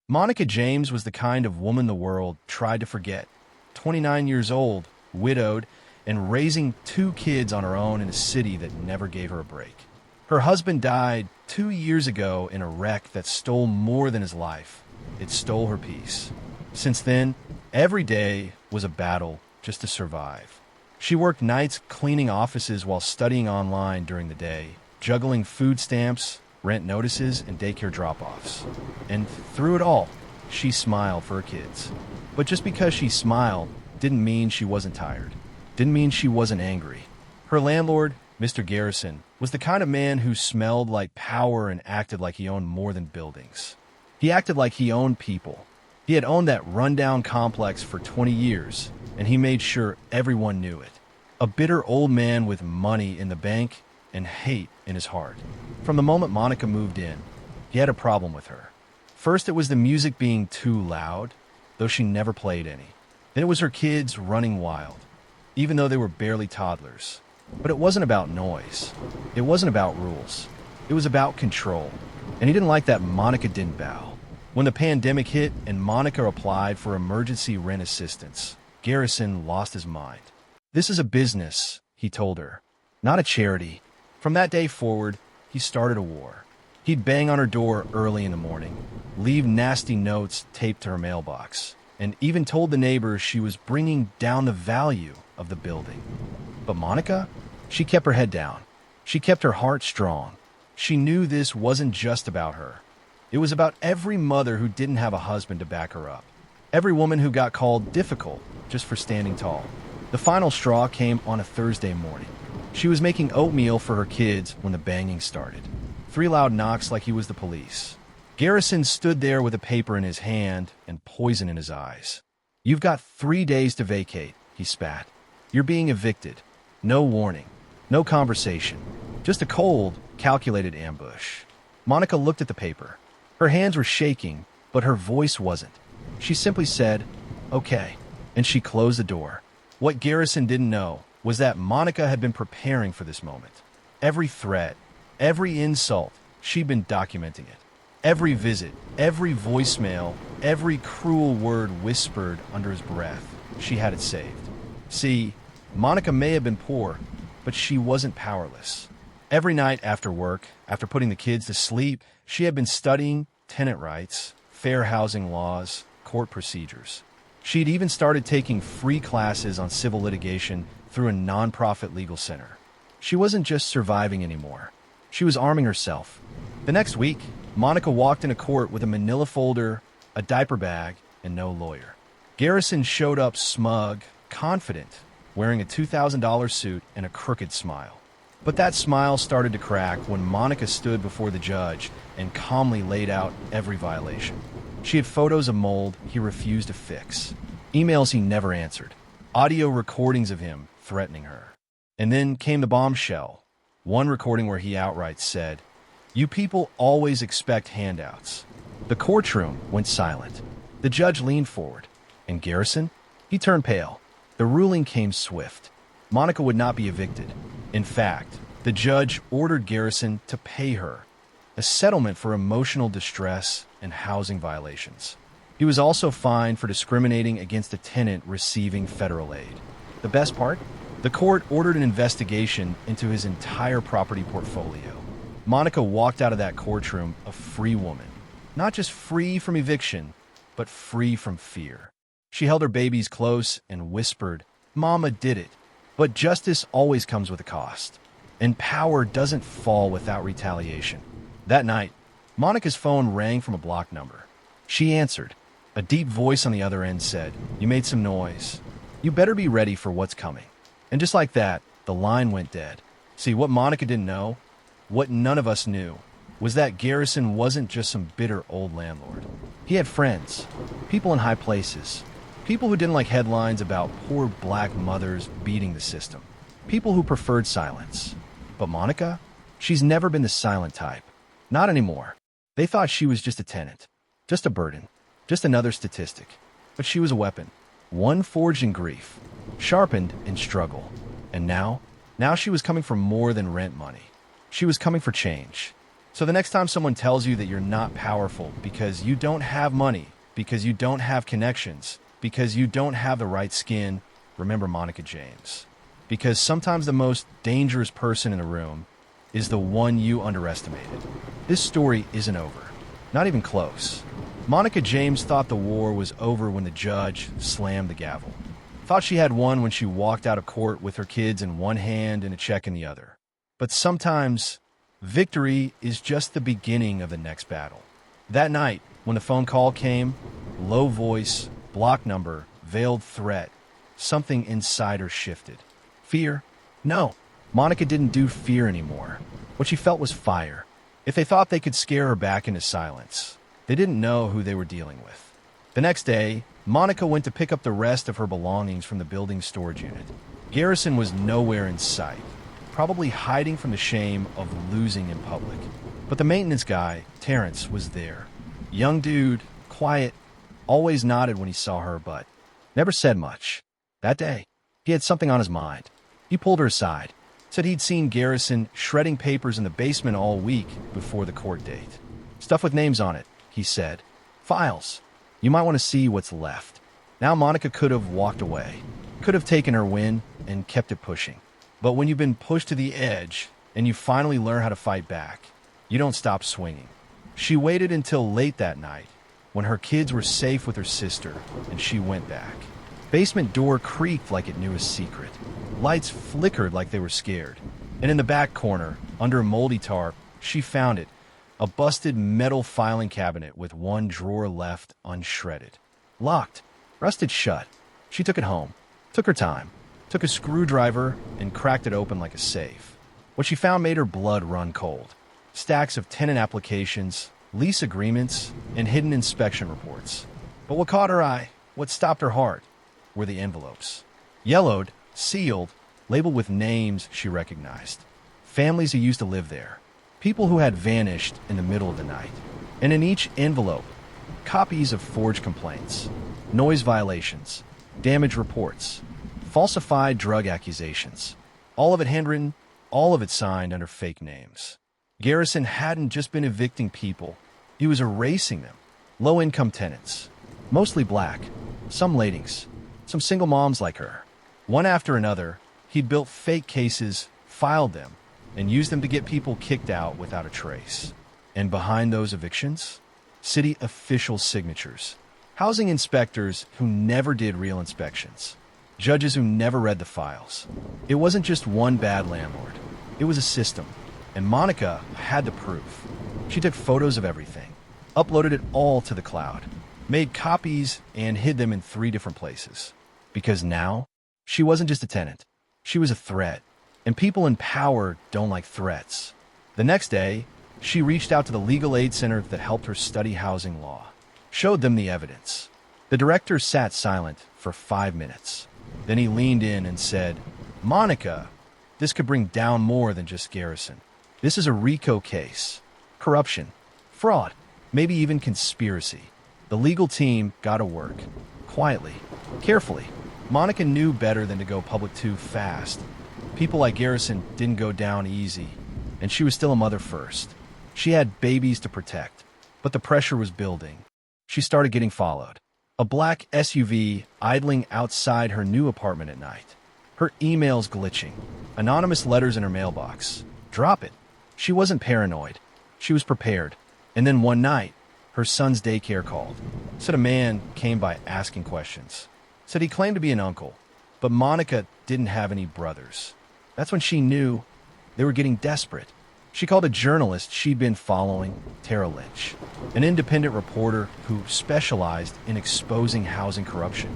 Monica James was the kind of woman the world tried to forget. 29 years old, widowed, and raising two kids on her own in a city that never gave her a break. Her husband died 2 years ago in a wreck that stole more than his life. It stole her peace. Since then, every day was a battle just to survive. She worked nights cleaning offices while studying online during the day, juggling food stamps, rent notices, and daycare drop-offs. And through it all, she smiled for her kids. But just because she smiled didn't mean she wasn't tired. Didn't mean she wasn't angry. Her landlord, Mr. Garrison, was the kind of man who smelled like power and acted like he owned more than buildings. He acted like he owned people. He had owned that rundown complex for 20 years, and he made sure everyone knew it. A bitter old man with money in the bank and hate in his heart. From the moment Monica moved in, he had a problem with her. First, it was the music being too loud, though she never played any. Then it was her kids running wild, even though they were barely toddlers. But it wasn't about noise. It wasn't about rules. It was about control. And he didn't like that Monica didn't bow. When the pandemic hit and Monica applied for emergency rent assistance, Garrison lost his mind. "This is a business," he told her, "not a charity." From that day forward, he started a war. He'd bang on her door early in the morning, leave nasty notes taped to her mailbox, and even told the neighbors she was bringing down the value of the building. But Monica? She kept her head down. She kept her heart strong. She knew this wasn't just about her. It was about every mother who didn't have a husband to back her up. Every woman who got called difficult just for standing tall. The final straw came on a Thursday morning. She was making oatmeal for her kids when the banging started. 3 loud knocks like he was the police. Garrison stood there with a paper in his hand and poison in his eyes. "You've got 3 days to vacate," he spat. "You're being evicted. No warning. No conversation. Just a cold, calculated ambush." Monica looked at the paper. Her hands were shaking, but her voice wasn't. She simply said, "Okay," and she closed the door. What Garrison didn't know was that Monica had been preparing for this moment. Every threat, every insult, she'd been documenting it. Every visit, every voicemail, every cruel word whispered under his breath, she had it saved. See, Monica may have been poor, but she wasn't powerless. Every night after work, after putting the kids to sleep, she had been studying tenant rights, fair housing laws, court procedures. She'd even started taking free classes on civil litigation through a nonprofit legal center. She wasn't just surviving anymore. She was arming herself. The next week, Monica walked into court with a manila folder, a diaper bag, and no lawyer. Garrison showed up smug, confident, wearing a $2,000 suit and a crooked smile. But that smile started to crack when Monica stood before the judge and calmly laid out every violation. She had photos of mold he refused to fix, emails he never answered, audio recordings of him threatening her. And then came the bombshell, one recording where he outright said, "You people always expect handouts." The courtroom went silent. The judge leaned forward, and Garrison? He turned pale. The ruling came swift. Monica would not be evicted. In fact, the judge ordered Garrison to pay her, a settlement for emotional distress and housing violations. He was also fined for discriminating against a tenant receiving federal aid. The best part? The court ordered an investigation into his entire property portfolio. Monica walked out of that courtroom a free woman. Not just free from eviction, but free from fear. She held her babies close and whispered, "Mama did it." But justice always comes with a cost, and power doesn't fall without retaliation. That night, Monica's phone rang from a blocked number. She answered. A deep voice on the other end said, "You made some noise. You better be ready for what's coming." And just like that, the line went dead. See, what Monica didn't know, what none of us knew, was that Garrison wasn't just some bitter old landlord. He had friends, people in high places, people who didn't like headlines about poor black mothers beating the system, people who preferred silence. But Monica? She's never been the silent type. Not anymore. They thought she was just a tenant, just a burden, just another statistic. But she was a weapon, one forged in grief, sharpened in struggle. And now she was coming for more than rent money. She was coming for change. So the next time someone tells you that you're not powerful because you don't have money, because you don't have connections, because you don't have the right skin, remember Monica James. Because sometimes the most dangerous person in the room is the one you underestimated. This story isn't over. Not even close. Monica James thought the war was over when the judge slammed the gavel. Thought she had won when she walked out of court with her kids in one hand and a check in the other. But sometimes victory is just the beginning of the next battle. That night, when the phone call came, low voice, block number, veiled threat, something inside her shifted. Fear? No. Monica didn't do fear anymore. What she felt was fire. If they thought they could scare her back into silence, they didn't know who they were dealing with. The next day, Monica went to pick up the rest of her belongings from the building's storage unit. Garrison was nowhere in sight, probably hiding from the shame of losing in public. But the maintenance guy, Terrence, was there. Young dude, quiet, always nodded when he saw her, but never said much. That day, he had something on his mind. He pulled her aside, said he'd seen Garrison shredding papers in the basement all week before the court date. Stuff with names on it, he said. Files. You might want to see what's left. Now Monica could have walked away, could have taken her win and kept it pushing. But when you've been pushed to the edge and you finally learn how to fight back, you don't stop swinging. She waited until late that night, when her kids were safe with her sister, and she went back. Basement door creaked like it knew a secret. Lights flickered like they were scared. And in the back corner, under a moldy tarp, she found it. A busted metal filing cabinet with one drawer left unshredded. Locked. Rusted shut. She took it home. Took her time. Took a screwdriver and cracked it open like a safe. What she found made her blood run cold. Stacks of tenant applications, lease agreements, and hidden inspection reports. But what caught her eye, what stopped her heart, were the envelopes. Yellowed, sealed, labeled with names she recognized. Families who used to live there. People who had vanished in the middle of the night. And in each envelope, copies of forged complaints, noise violations, damage reports, falsified drug accusations. All of it handwritten, all of it signed under fake names. Garrison hadn't just been evicting people. He was erasing them. Low-income tenants. Mostly black. Some ladies. Some single moms like her. One after another, he'd built fake cases, filed them, and used them to get people kicked out without a trace. And behind those evictions, city official signatures. Housing inspectors who never did real inspections. Judges who never read the files. It wasn't just one bad landlord. It was a system. And Monica had the proof. She took photos of everything, uploaded it all to the cloud, made copies, and hid them in 3 different places. Because now, she wasn't just a tenant. She was a threat. And people in power don't like threats. The next day, she reached out to the legal aid center that helped her study housing law. Showed them the evidence. The director sat silent for 5 minutes. Then he leaned in and said, Monica, this could bring down more than just Garrison. This is a RICO case. Corruption, fraud, maybe even conspiracy. The legal team got to work. Quietly, carefully. Monica knew better than to go public too fast. People like Garrison didn't go down easy, and she was still a mother first. She had babies to protect, but the pressure was building. She started getting followed. A black SUV idling outside her new apartment at night. Her emails glitching. Anonymous letters in her mailbox. Drop it. She wasn't paranoid. She was prepared. And then one night, her son's daycare called. Said a man came by asking questions. Said he claimed to be an uncle, but Monica didn't have any brothers. That's when she knew they were getting desperate. She called a journalist she'd been following, Tara Lynch, an independent reporter who specialized in exposing housing corruption.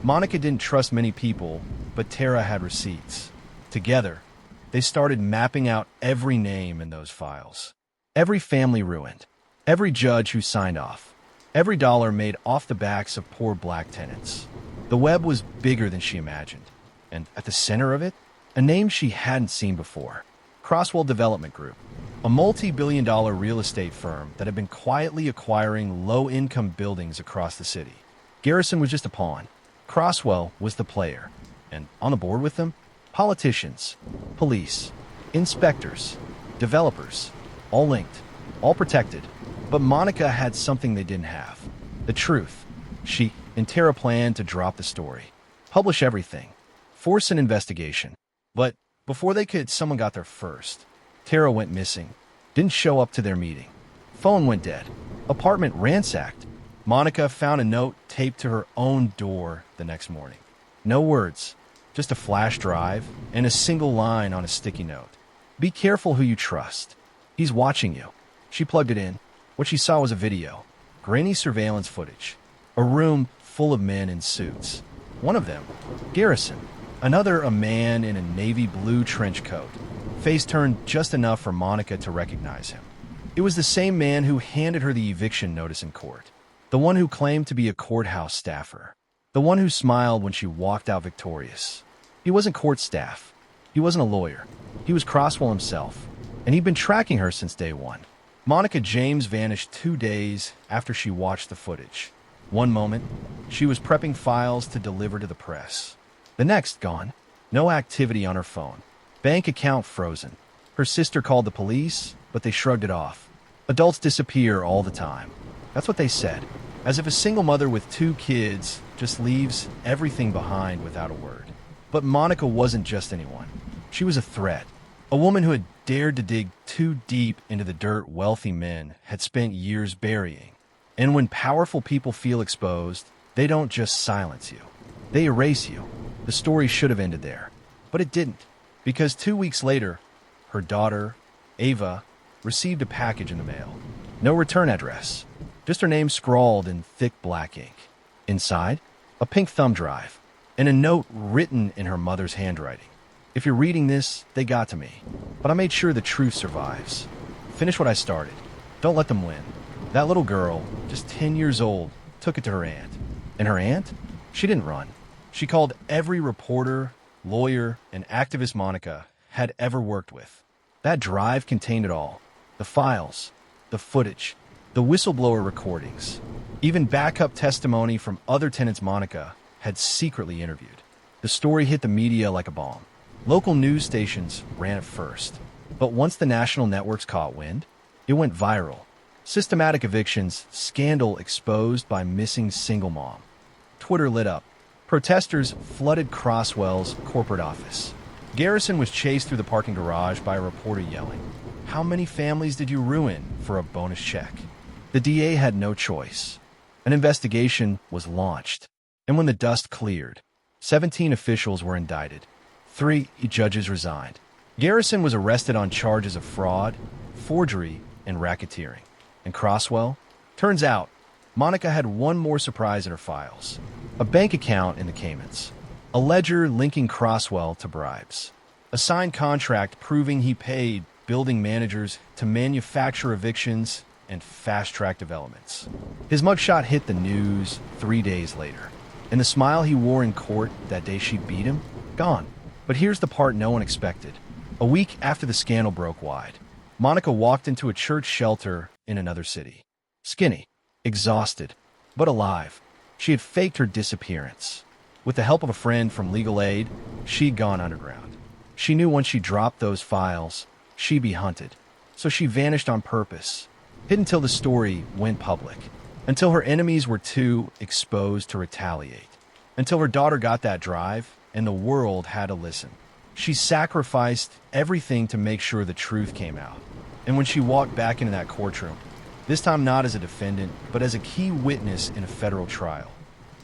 Monica didn't trust many people, but Tara had receipts. Together, they started mapping out every name in those files. Every family ruined. Every judge who signed off. Every dollar made off the backs of poor black tenants. The web was bigger than she imagined. And at the center of it, a name she hadn't seen before. Crosswell Development Group, a multi-billion-dollar real estate firm that had been quietly acquiring low-income buildings across the city. Garrison was just a pawn. Crosswell was the player. And on the board with them, politicians, police, inspectors, developers, all linked. all protected. But Monica had something they didn't have. The truth. She and Tara planned to drop the story, publish everything, force an investigation. But before they could, someone got there first. Tara went missing, didn't show up to their meeting. Phone went dead. Apartment ransacked. Monica found a note taped to her own door the next morning. No words, just a flash drive and a single line on a sticky note. Be careful who you trust. He's watching you. She plugged it in. What she saw was a video, grainy surveillance footage, a room full of men in suits. One of them, Garrison. Another, a man in a navy blue trench coat. Face turned just enough for Monica to recognize him. It was the same man who handed her the eviction notice in court. The one who claimed to be a courthouse staffer. The one who smiled when she walked out victorious. He wasn't court staff. He wasn't a lawyer. He was Croswell himself, and he'd been tracking her since day one. Monica James vanished 2 days after she watched the footage. One moment, she was prepping files to deliver to the press. The next, gone. No activity on her phone. Bank account frozen. Her sister called the police, but they shrugged it off. Adults disappear all the time. That's what they said. As if a single mother with 2 kids just leaves everything behind without a word. But Monica wasn't just anyone. She was a threat. A woman who had dared to dig too deep into the dirt wealthy men had spent years burying. And when powerful people feel exposed, they don't just silence you. They erase you. The story should have ended there. But it didn't. Because 2 weeks later, her daughter, Ava, received a package in the mail. No return address. Just her name scrawled in thick black ink. Inside, a pink thumb drive. And a note written in her mother's handwriting. If you're reading this, they got to me. But I made sure the truth survives. Finish what I started. Don't let them win. That little girl, just 10 years old, took it to her aunt. And her aunt? She didn't run. She called every reporter, lawyer, and activist Monica had ever worked with. That drive contained it all. The files, the footage, the whistleblower recordings, even backup testimony from other tenants Monica had secretly interviewed. The story hit the media like a bomb. Local news stations ran it first. But once the national networks caught wind, it went viral. Systematic evictions, scandal exposed by missing single mom. Twitter lit up. Protesters flooded Croswell's corporate office. Garrison was chased through the parking garage by a reporter yelling, "How many families did you ruin for a bonus check?" The DA had no choice. An investigation was launched. And when the dust cleared, 17 officials were indicted. 3 judges resigned. Garrison was arrested on charges of fraud, forgery, and racketeering. And Croswell? Turns out, Monica had one more surprise in her files. A bank account in the Caymans. A ledger linking Croswell to bribes. A signed contract proving he paid building managers to manufacture evictions and fast-track developments. His mugshot hit the news 3 days later. And the smile he wore in court that day she beat him? Gone. But here's the part no one expected. A week after the scandal broke wide, Monica walked into a church shelter in another city. Skinny, exhausted, but alive. She had faked her disappearance. With the help of a friend from legal aid, she'd gone underground. She knew once she dropped those files, she'd be hunted. So she vanished on purpose, hidden until the story went public, until her enemies were too exposed to retaliate, until her daughter got that drive and the world had to listen. She sacrificed everything to make sure the truth came out. And when she walked back into that courtroom, this time not as a defendant, but as a key witness in a federal trial,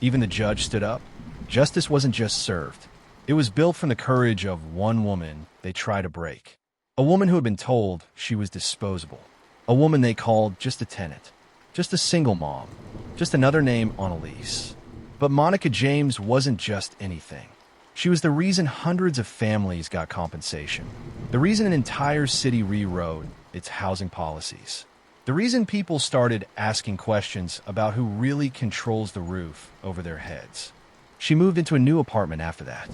even the judge stood up. Justice wasn't just served. It was built from the courage of one woman they tried to break. A woman who had been told she was disposable. A woman they called just a tenant. Just a single mom. Just another name on a lease. But Monica James wasn't just anything. She was the reason hundreds of families got compensation. The reason an entire city rewrote its housing policies. The reason people started asking questions about who really controls the roof over their heads. She moved into a new apartment after that,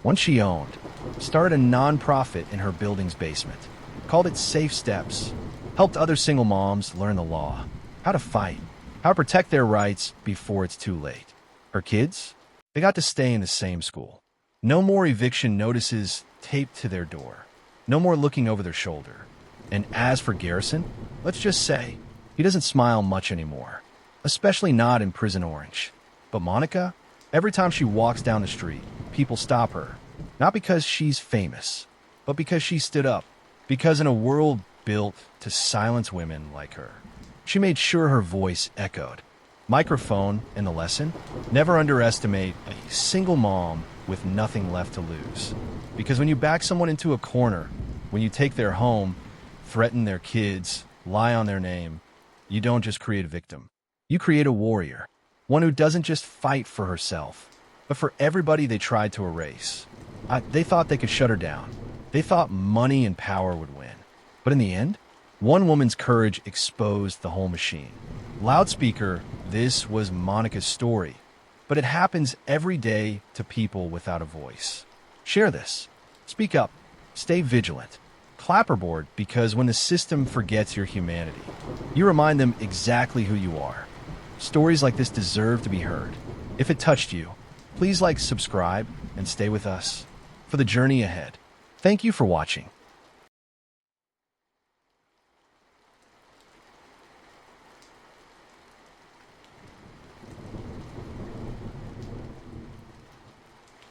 one she owned, started a nonprofit in her building's basement, called it Safe Steps, helped other single moms learn the law, how to fight, how to protect their rights before it's too late. Her kids? They got to stay in the same school. No more eviction notices taped to their door. No more looking over their shoulder. And as for Garrison, let's just say, he doesn't smile much anymore, especially not in Prison Orange. But Monica, every time she walks down the street, people stop her. Not because she's famous, but because she stood up. Because in a world built to silence women like her, she made sure her voice echoed. Microphone in the lesson: never underestimate a single mom with nothing left to lose. Because when you back someone into a corner, when you take their home, threaten their kids, lie on their name, you don't just create a victim. You create a warrior. One who doesn't just fight for herself, but for everybody they tried to erase. They thought they could shut her down. They thought money and power would win. But in the end, one woman's courage exposed the whole machine. Loudspeaker, this was Monica's story. But it happens every day to people without a voice. Share this. Speak up. Stay vigilant. Clapperboard, because when the system forgets your humanity, you remind them exactly who you are. Stories like this deserve to be heard. If it touched you, please like, subscribe, and stay with us for the journey ahead. Thank you for watching.